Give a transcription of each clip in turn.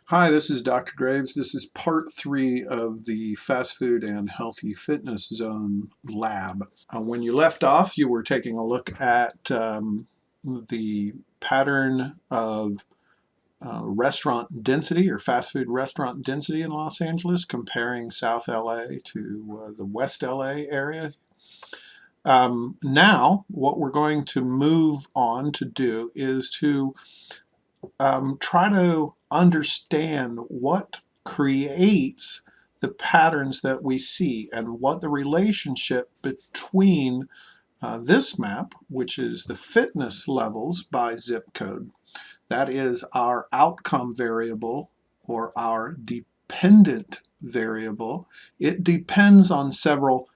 Hi, this is Dr. Graves. This is part 3 of the Fast Food and Healthy Fitness Zone lab. When you left off, you were taking a look at the pattern of restaurant density or fast food restaurant density in Los Angeles, comparing South LA to the West LA area. Now, what we're going to move on to do is to try to understand what creates the patterns that we see and what the relationship between this map, which is the fitness levels by zip code, that is our outcome variable or our dependent variable. It depends on several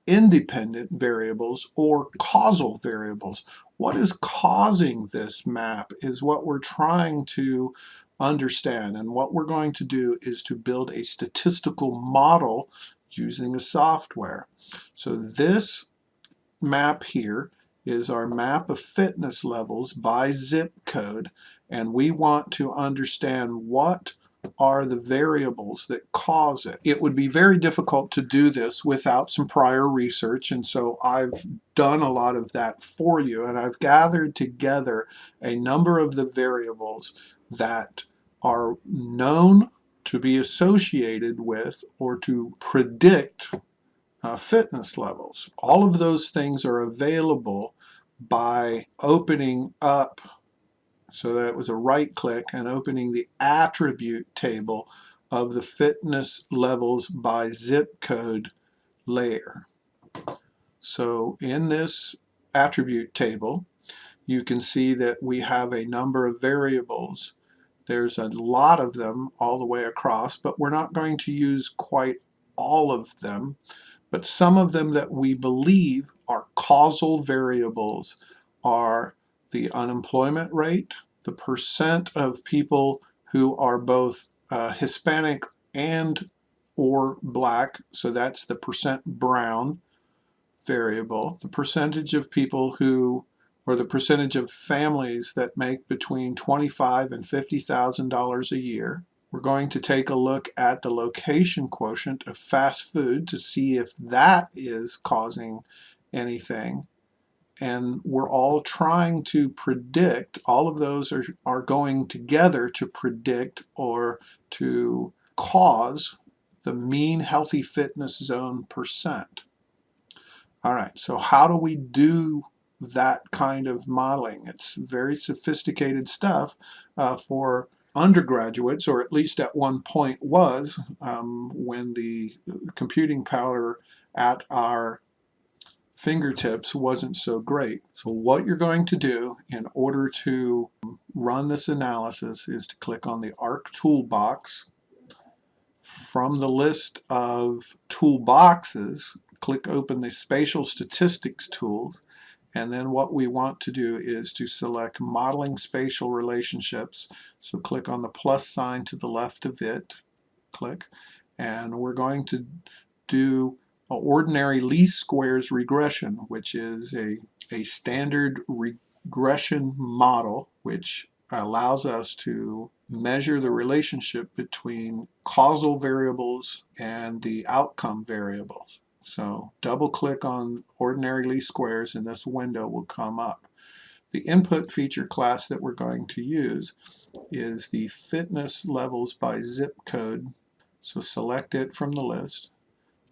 independent variables or causal variables. What is causing this map is what we're trying to understand, and what we're going to do is to build a statistical model using a software. So this map here is our map of fitness levels by zip code, and we want to understand what are the variables that cause it. It would be very difficult to do this without some prior research, and so I've done a lot of that for you, and I've gathered together a number of the variables that are known to be associated with or to predict fitness levels. All of those things are available by opening up, so that it was a right click, and opening the attribute table of the fitness levels by zip code layer. So in this attribute table, you can see that we have a number of variables. There's a lot of them all the way across, but we're not going to use quite all of them. But some of them that we believe are causal variables are the unemployment rate, the percent of people who are both Hispanic and or black, so that's the percent brown variable, the percentage of people who, or the percentage of families that make between $25,000 and $50,000 a year. We're going to take a look at the location quotient of fast food to see if that is causing anything. And we're all trying to predict, all of those are going together to predict or to cause the mean healthy fitness zone percent. All right, so how do we do that kind of modeling? It's very sophisticated stuff for undergraduates, or at least at one point was, when the computing power at our fingertips wasn't so great. So what you're going to do in order to run this analysis is to click on the ARC toolbox. From the list of toolboxes, click open the spatial statistics tool, and then what we want to do is to select modeling spatial relationships. So click on the plus sign to the left of it, click, and we're going to do an ordinary least squares regression, which is a standard regression model which allows us to measure the relationship between causal variables and the outcome variables. So double click on ordinary least squares and this window will come up. The input feature class that we're going to use is the fitness levels by zip code. So select it from the list.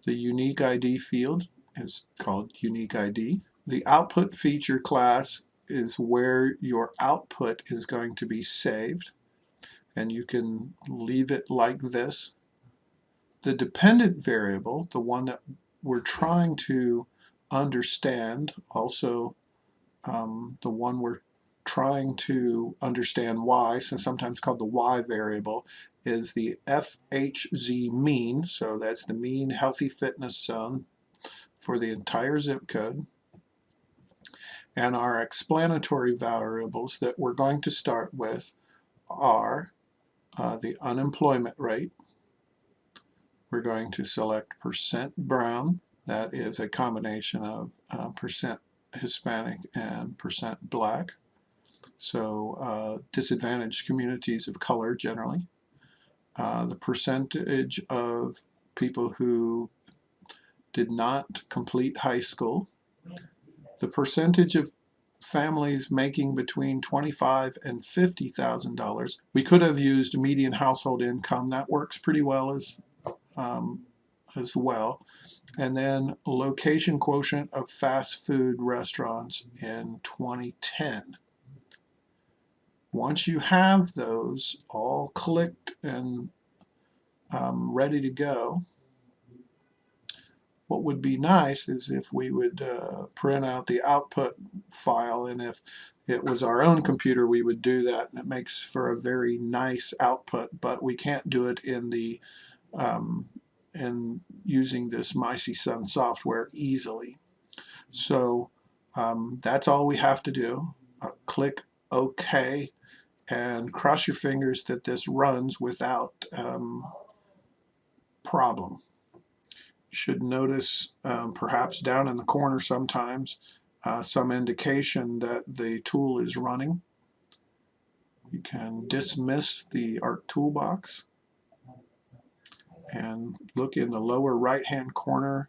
The unique ID field is called unique ID. The output feature class is where your output is going to be saved, and you can leave it like this. The dependent variable, the one that we're trying to understand, also the one we're trying to understand y, so sometimes called the y variable, is the FHZ mean, so that's the mean healthy fitness zone for the entire zip code. And our explanatory variables that we're going to start with are the unemployment rate. We're going to select percent brown. That is a combination of percent Hispanic and percent black. So disadvantaged communities of color generally. the percentage of people who did not complete high school, the percentage of families making between $25,000 and $50,000. We could have used median household income. That works pretty well as well. And then location quotient of fast food restaurants in 2010. Once you have those all clicked and ready to go, what would be nice is if we would print out the output file, and if it was our own computer we would do that, and it makes for a very nice output, but we can't do it in the in using this Micey Sun software easily. So that's all we have to do. Click OK and cross your fingers that this runs without problem. You should notice perhaps down in the corner sometimes some indication that the tool is running. You can dismiss the Arc Toolbox and look in the lower right hand corner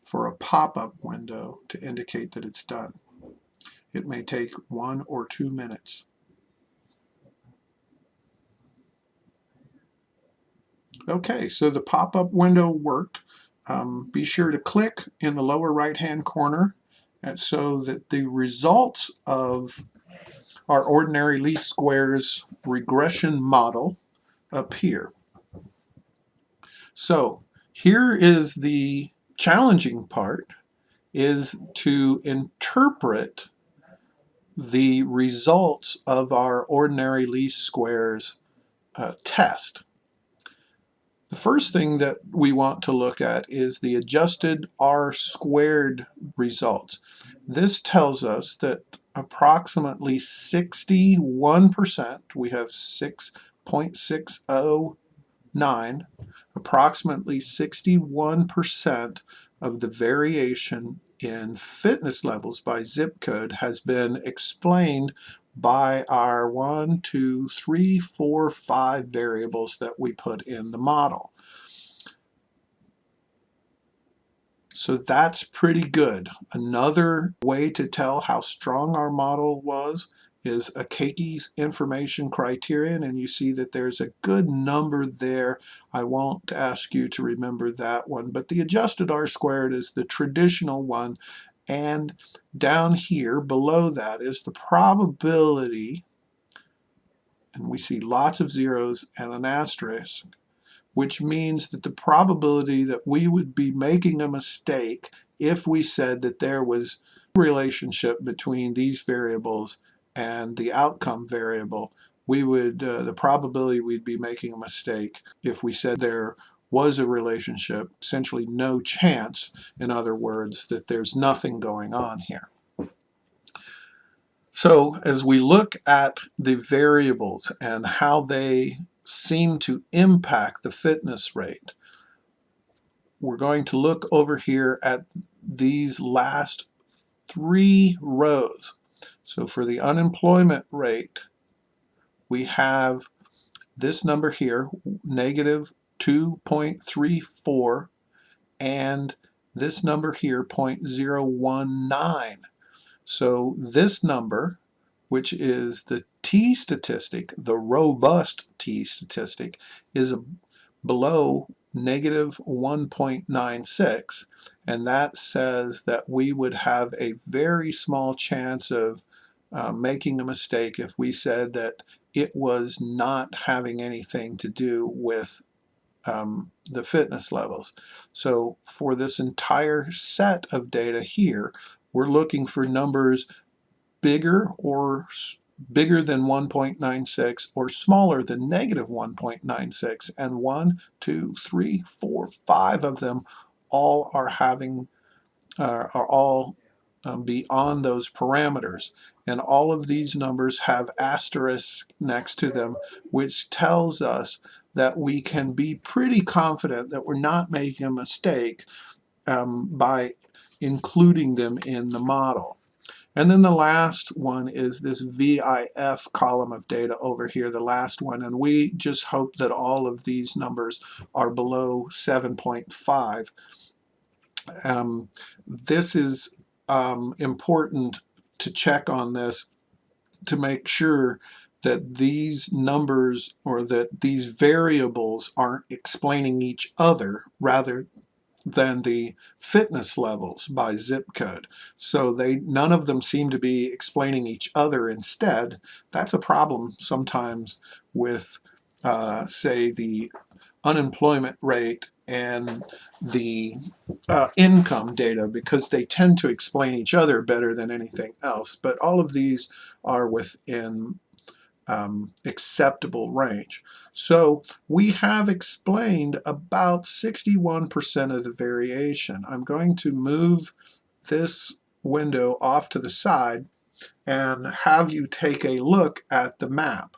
for a pop-up window to indicate that it's done. It may take 1 or 2 minutes. Okay, so the pop-up window worked. Be sure to click in the lower right hand corner and so that the results of our ordinary least squares regression model appear. So here is the challenging part, is to interpret the results of our ordinary least squares test. The first thing that we want to look at is the adjusted R squared results. This tells us that approximately 61%, we have 6.609, approximately 61% of the variation in fitness levels by zip code has been explained by our 1, 2, 3, 4, 5 variables that we put in the model. So that's pretty good. Another way to tell how strong our model was is Akeiki's information criterion, and you see that there's a good number there. I won't ask you to remember that one, but the adjusted R squared is the traditional one, and down here below that is the probability, and we see lots of zeros and an asterisk, which means that the probability that we would be making a mistake if we said that there was a relationship between these variables and the outcome variable, we would the probability we'd be making a mistake if we said there was a relationship, essentially no chance, in other words, that there's nothing going on here. So as we look at the variables and how they seem to impact the fitness rate, we're going to look over here at these last 3 rows. So for the unemployment rate, we have this number here, negative 2.34, and this number here, 0.019. So this number, which is the t statistic, the robust t statistic, is below negative 1.96, and that says that we would have a very small chance of making a mistake if we said that it was not having anything to do with the fitness levels. So for this entire set of data here, we're looking for numbers bigger than 1.96 or smaller than negative 1.96, and 1, 2, 3, 4, 5 of them all are having are all beyond those parameters, and all of these numbers have asterisks next to them, which tells us that we can be pretty confident that we're not making a mistake by including them in the model. And then the last one is this VIF column of data over here, the last one. And we just hope that all of these numbers are below 7.5. This is important to check on this to make sure that these numbers or that these variables aren't explaining each other rather than the fitness levels by zip code. So none of them seem to be explaining each other instead. That's a problem sometimes with, say, the unemployment rate and the income data, because they tend to explain each other better than anything else. But all of these are within acceptable range. So we have explained about 61% of the variation. I'm going to move this window off to the side and have you take a look at the map.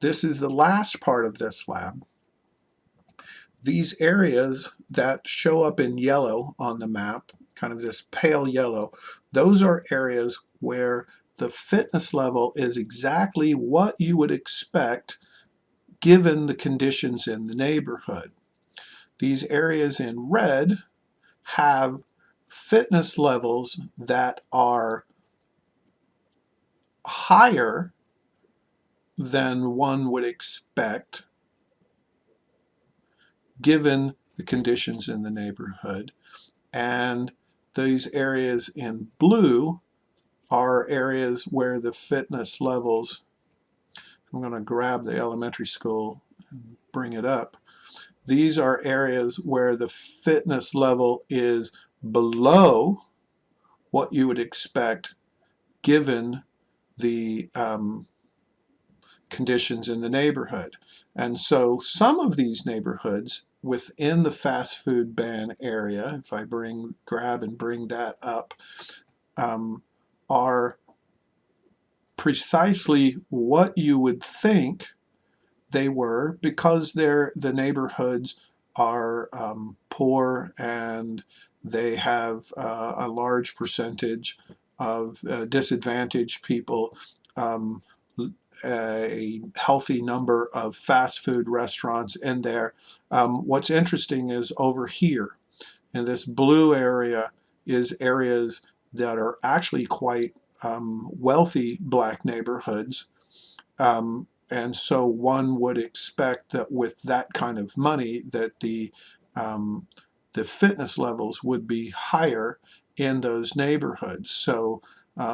This is the last part of this lab. These areas that show up in yellow on the map, kind of this pale yellow, those are areas where the fitness level is exactly what you would expect given the conditions in the neighborhood. These areas in red have fitness levels that are higher than one would expect given the conditions in the neighborhood. And these areas in blue are areas where the fitness levels, I'm going to grab the elementary school and bring it up. These are areas where the fitness level is below what you would expect given the conditions in the neighborhood. And so some of these neighborhoods within the fast food ban area, if I grab and bring that up, are precisely what you would think they were, because the neighborhoods are poor and they have a large percentage of disadvantaged people, a healthy number of fast food restaurants in there. What's interesting is over here in this blue area is areas that are actually quite wealthy black neighborhoods. And so one would expect that with that kind of money that the fitness levels would be higher in those neighborhoods. So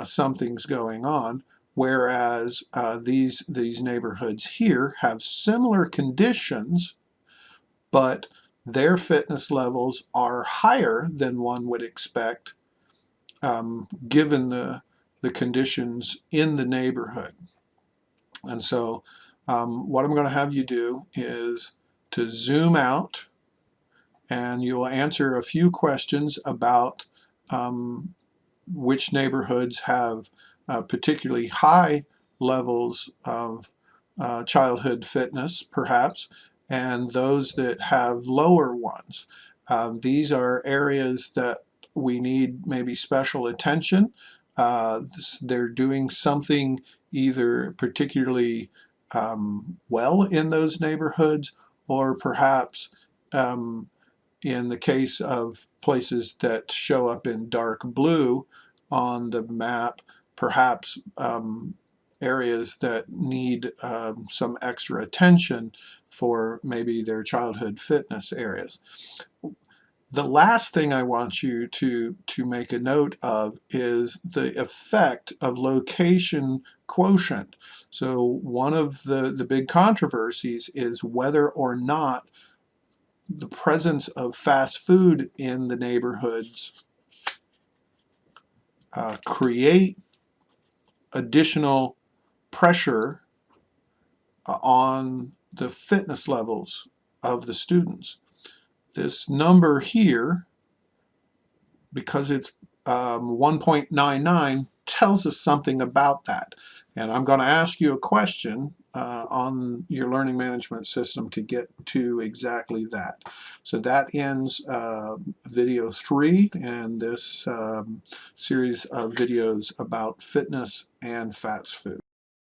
something's going on. Whereas these neighborhoods here have similar conditions, but their fitness levels are higher than one would expect given the conditions in the neighborhood. And so what I'm going to have you do is to zoom out, and you will answer a few questions about which neighborhoods have particularly high levels of childhood fitness, perhaps, and those that have lower ones. These are areas that we need maybe special attention. They're doing something either particularly well in those neighborhoods, or perhaps in the case of places that show up in dark blue on the map, perhaps areas that need some extra attention for maybe their childhood fitness areas. The last thing I want you to make a note of is the effect of location quotient. So one of the big controversies is whether or not the presence of fast food in the neighborhoods create additional pressure on the fitness levels of the students. This number here, because it's 1.99, tells us something about that. And I'm going to ask you a question on your learning management system to get to exactly that. So that ends video 3 and this series of videos about fitness and fast food.